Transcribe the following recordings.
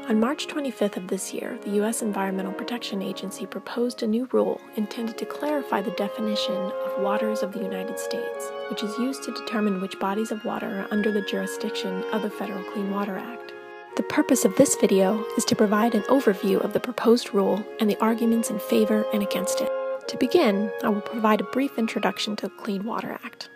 On March 25th of this year, the U.S. Environmental Protection Agency proposed a new rule intended to clarify the definition of waters of the United States, which is used to determine which bodies of water are under the jurisdiction of the Federal Clean Water Act. The purpose of this video is to provide an overview of the proposed rule and the arguments in favor and against it. To begin, I will provide a brief introduction to the Clean Water Act.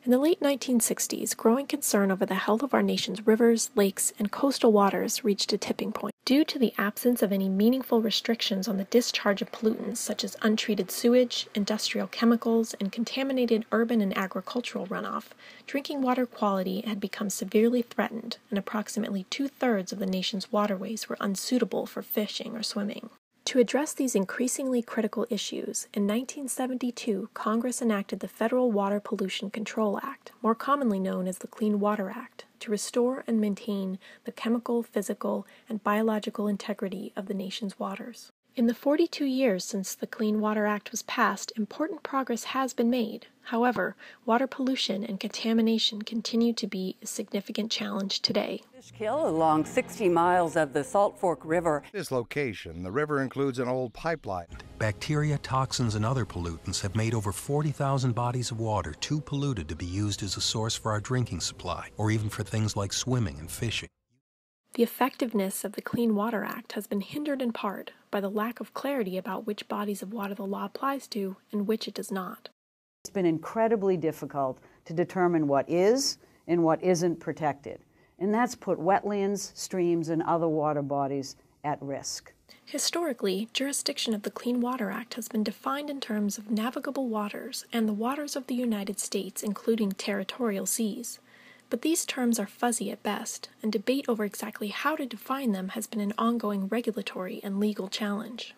In the late 1960s, growing concern over the health of our nation's rivers, lakes, and coastal waters reached a tipping point. Due to the absence of any meaningful restrictions on the discharge of pollutants such as untreated sewage, industrial chemicals, and contaminated urban and agricultural runoff, drinking water quality had become severely threatened, and approximately 2/3 of the nation's waterways were unsuitable for fishing or swimming. To address these increasingly critical issues, in 1972, Congress enacted the Federal Water Pollution Control Act, more commonly known as the Clean Water Act, to restore and maintain the chemical, physical, and biological integrity of the nation's waters. In the 42 years since the Clean Water Act was passed, important progress has been made. However, water pollution and contamination continue to be a significant challenge today. Fish kill along 60 miles of the Salt Fork River. This location, the river includes an old pipeline. Bacteria, toxins, and other pollutants have made over 40,000 bodies of water too polluted to be used as a source for our drinking supply, or even for things like swimming and fishing. The effectiveness of the Clean Water Act has been hindered in part by the lack of clarity about which bodies of water the law applies to and which it does not. It's been incredibly difficult to determine what is and what isn't protected, and that's put wetlands, streams, and other water bodies at risk. Historically, jurisdiction of the Clean Water Act has been defined in terms of navigable waters and the waters of the United States, including territorial seas. But these terms are fuzzy at best, and debate over exactly how to define them has been an ongoing regulatory and legal challenge.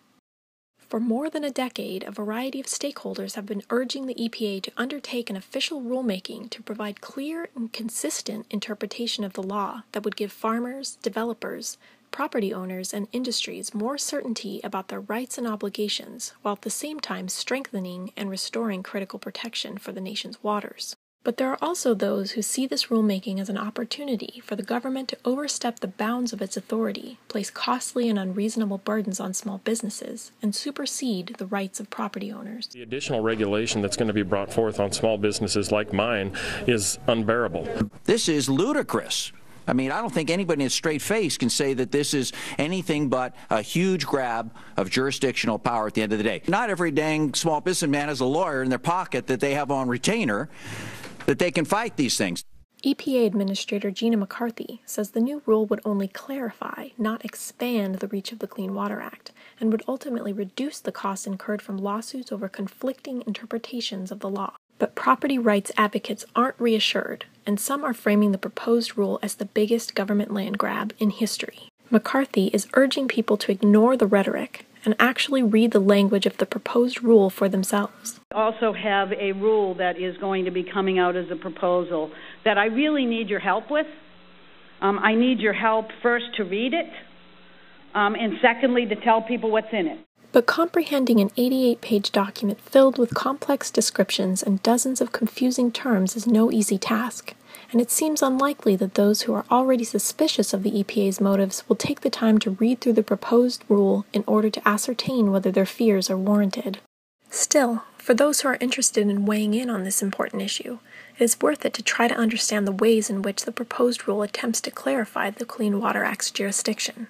For more than a decade, a variety of stakeholders have been urging the EPA to undertake an official rulemaking to provide clear and consistent interpretation of the law that would give farmers, developers, property owners, and industries more certainty about their rights and obligations, while at the same time strengthening and restoring critical protection for the nation's waters. But there are also those who see this rulemaking as an opportunity for the government to overstep the bounds of its authority, place costly and unreasonable burdens on small businesses, and supersede the rights of property owners. The additional regulation that's going to be brought forth on small businesses like mine is unbearable. This is ludicrous. I mean, I don't think anybody in a straight face can say that this is anything but a huge grab of jurisdictional power at the end of the day. Not every dang small businessman has a lawyer in their pocket that they have on retainer that they can fight these things. EPA Administrator Gina McCarthy says the new rule would only clarify, not expand the reach of the Clean Water Act, and would ultimately reduce the costs incurred from lawsuits over conflicting interpretations of the law. But property rights advocates aren't reassured, and some are framing the proposed rule as the biggest government land grab in history. McCarthy is urging people to ignore the rhetoric and actually read the language of the proposed rule for themselves. Also have a rule that is going to be coming out as a proposal that I really need your help with. I need your help first to read it, and secondly to tell people what's in it. But comprehending an 88-page document filled with complex descriptions and dozens of confusing terms is no easy task, and it seems unlikely that those who are already suspicious of the EPA's motives will take the time to read through the proposed rule in order to ascertain whether their fears are warranted. Still, for those who are interested in weighing in on this important issue, it is worth it to try to understand the ways in which the proposed rule attempts to clarify the Clean Water Act's jurisdiction.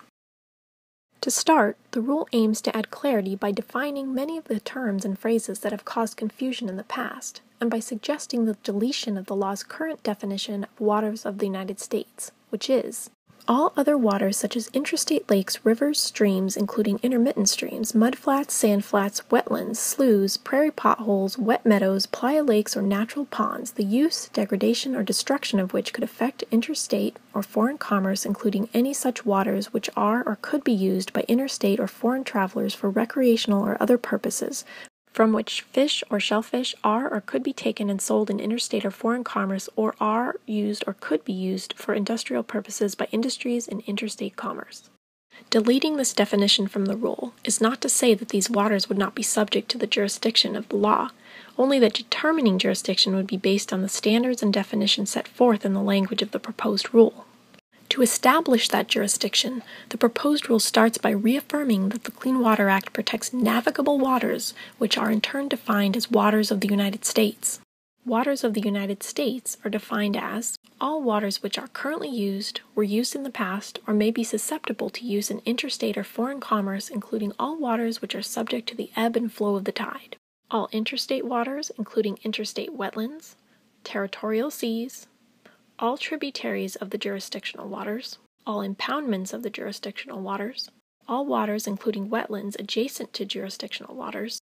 To start, the rule aims to add clarity by defining many of the terms and phrases that have caused confusion in the past, and by suggesting the deletion of the law's current definition of waters of the United States, which is all other waters such as intrastate lakes, rivers, streams, including intermittent streams, mudflats, sandflats, wetlands, sloughs, prairie potholes, wet meadows, playa lakes, or natural ponds, the use, degradation, or destruction of which could affect interstate or foreign commerce, including any such waters which are or could be used by interstate or foreign travelers for recreational or other purposes, from which fish or shellfish are or could be taken and sold in interstate or foreign commerce, or are used or could be used for industrial purposes by industries in interstate commerce. Deleting this definition from the rule is not to say that these waters would not be subject to the jurisdiction of the law, only that determining jurisdiction would be based on the standards and definitions set forth in the language of the proposed rule. To To establish that jurisdiction, the proposed rule starts by reaffirming that the Clean Water Act protects navigable waters, which are in turn defined as waters of the United States. Waters of the United States are defined as all waters which are currently used, were used in the past, or may be susceptible to use in interstate or foreign commerce, including all waters which are subject to the ebb and flow of the tide. All interstate waters, including interstate wetlands, territorial seas, all tributaries of the jurisdictional waters, all impoundments of the jurisdictional waters, all waters including wetlands adjacent to jurisdictional waters,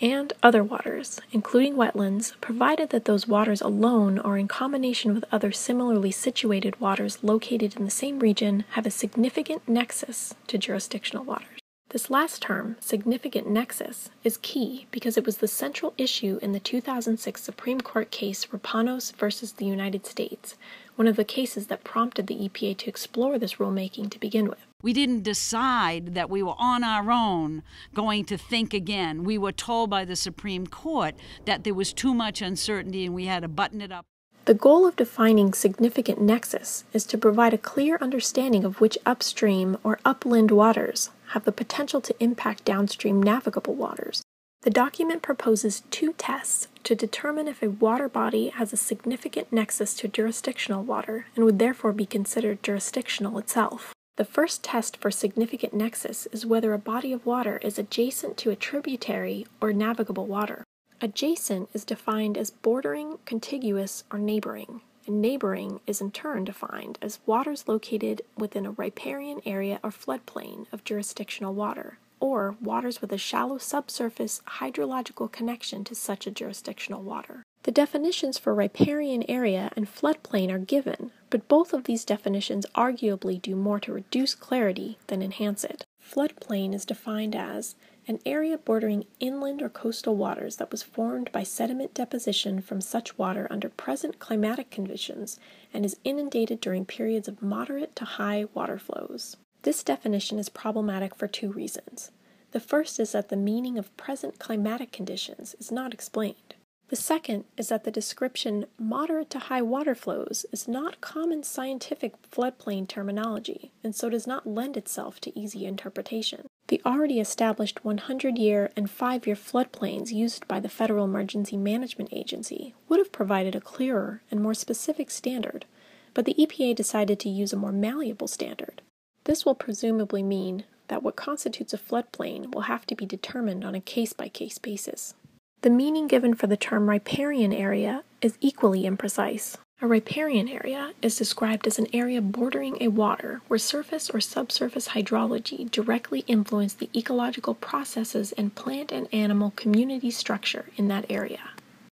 and other waters, including wetlands, provided that those waters alone or in combination with other similarly situated waters located in the same region have a significant nexus to jurisdictional waters. This last term, significant nexus, is key because it was the central issue in the 2006 Supreme Court case Rapanos versus the United States, one of the cases that prompted the EPA to explore this rulemaking to begin with. We didn't decide that we were on our own going to think again. We were told by the Supreme Court that there was too much uncertainty and we had to button it up. The goal of defining significant nexus is to provide a clear understanding of which upstream or upland waters have the potential to impact downstream navigable waters. The document proposes two tests to determine if a water body has a significant nexus to jurisdictional water and would therefore be considered jurisdictional itself. The first test for significant nexus is whether a body of water is adjacent to a tributary or navigable water. Adjacent is defined as bordering, contiguous, or neighboring, and neighboring is in turn defined as waters located within a riparian area or floodplain of jurisdictional water, or waters with a shallow subsurface hydrological connection to such a jurisdictional water. The definitions for riparian area and floodplain are given, but both of these definitions arguably do more to reduce clarity than enhance it. Floodplain is defined as an area bordering inland or coastal waters that was formed by sediment deposition from such water under present climatic conditions and is inundated during periods of moderate to high water flows. This definition is problematic for two reasons. The first is that the meaning of present climatic conditions is not explained. The second is that the description moderate to high water flows is not common scientific floodplain terminology, and so does not lend itself to easy interpretation. The already established 100-year and 5-year floodplains used by the Federal Emergency Management Agency would have provided a clearer and more specific standard, but the EPA decided to use a more malleable standard. This will presumably mean that what constitutes a floodplain will have to be determined on a case-by-case basis. The meaning given for the term riparian area is equally imprecise. A riparian area is described as an area bordering a water where surface or subsurface hydrology directly influence the ecological processes and plant and animal community structure in that area.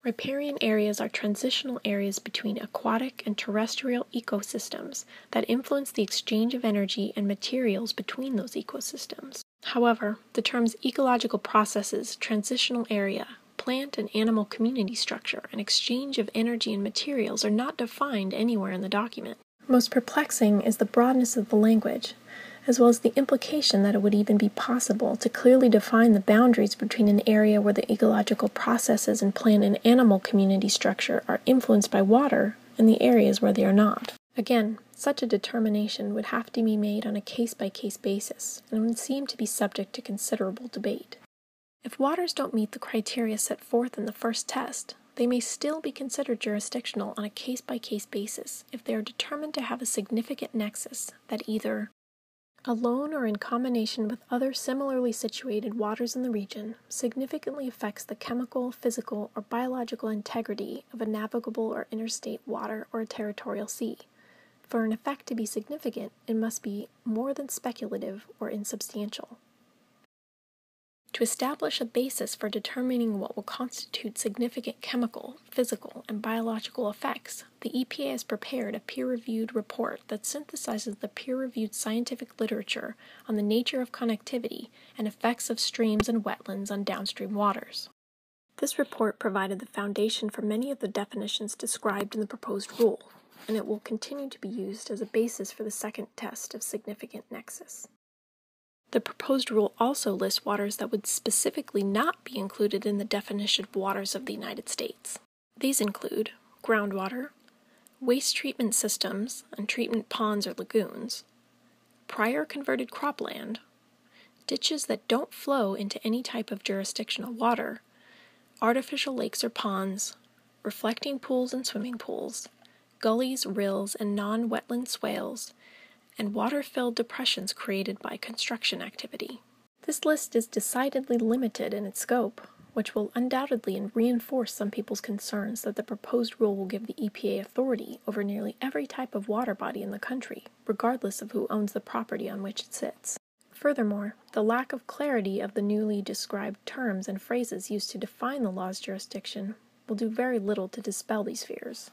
Riparian areas are transitional areas between aquatic and terrestrial ecosystems that influence the exchange of energy and materials between those ecosystems. However, the terms ecological processes, transitional area, plant and animal community structure, and exchange of energy and materials are not defined anywhere in the document. Most perplexing is the broadness of the language, as well as the implication that it would even be possible to clearly define the boundaries between an area where the ecological processes and plant and animal community structure are influenced by water and the areas where they are not. Again, such a determination would have to be made on a case-by-case basis and would seem to be subject to considerable debate. If waters don't meet the criteria set forth in the first test, they may still be considered jurisdictional on a case-by-case basis if they are determined to have a significant nexus that either alone or in combination with other similarly situated waters in the region significantly affects the chemical, physical, or biological integrity of a navigable or interstate water or a territorial sea. For an effect to be significant, it must be more than speculative or insubstantial. To establish a basis for determining what will constitute significant chemical, physical, and biological effects, the EPA has prepared a peer-reviewed report that synthesizes the peer-reviewed scientific literature on the nature of connectivity and effects of streams and wetlands on downstream waters. This report provided the foundation for many of the definitions described in the proposed rule, and it will continue to be used as a basis for the second test of significant nexus. The proposed rule also lists waters that would specifically not be included in the definition of waters of the United States. These include groundwater, waste treatment systems and treatment ponds or lagoons, prior converted cropland, ditches that don't flow into any type of jurisdictional water, artificial lakes or ponds, reflecting pools and swimming pools, gullies, rills, and non-wetland swales, and water-filled depressions created by construction activity. This list is decidedly limited in its scope, which will undoubtedly reinforce some people's concerns that the proposed rule will give the EPA authority over nearly every type of water body in the country, regardless of who owns the property on which it sits. Furthermore, the lack of clarity of the newly described terms and phrases used to define the law's jurisdiction will do very little to dispel these fears.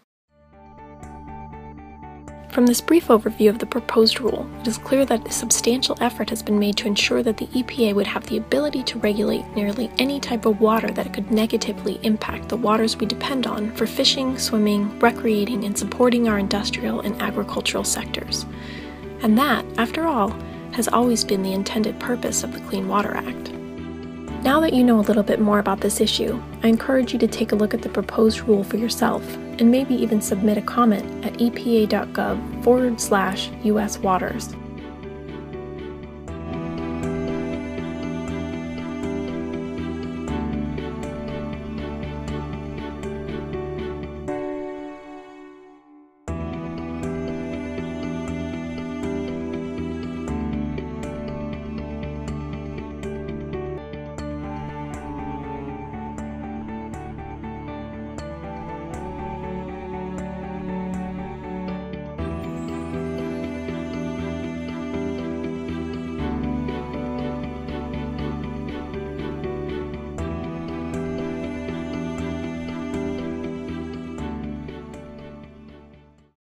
From this brief overview of the proposed rule, it is clear that a substantial effort has been made to ensure that the EPA would have the ability to regulate nearly any type of water that could negatively impact the waters we depend on for fishing, swimming, recreating, and supporting our industrial and agricultural sectors. And that, after all, has always been the intended purpose of the Clean Water Act. Now that you know a little bit more about this issue, I encourage you to take a look at the proposed rule for yourself, and maybe even submit a comment at epa.gov/US Waters.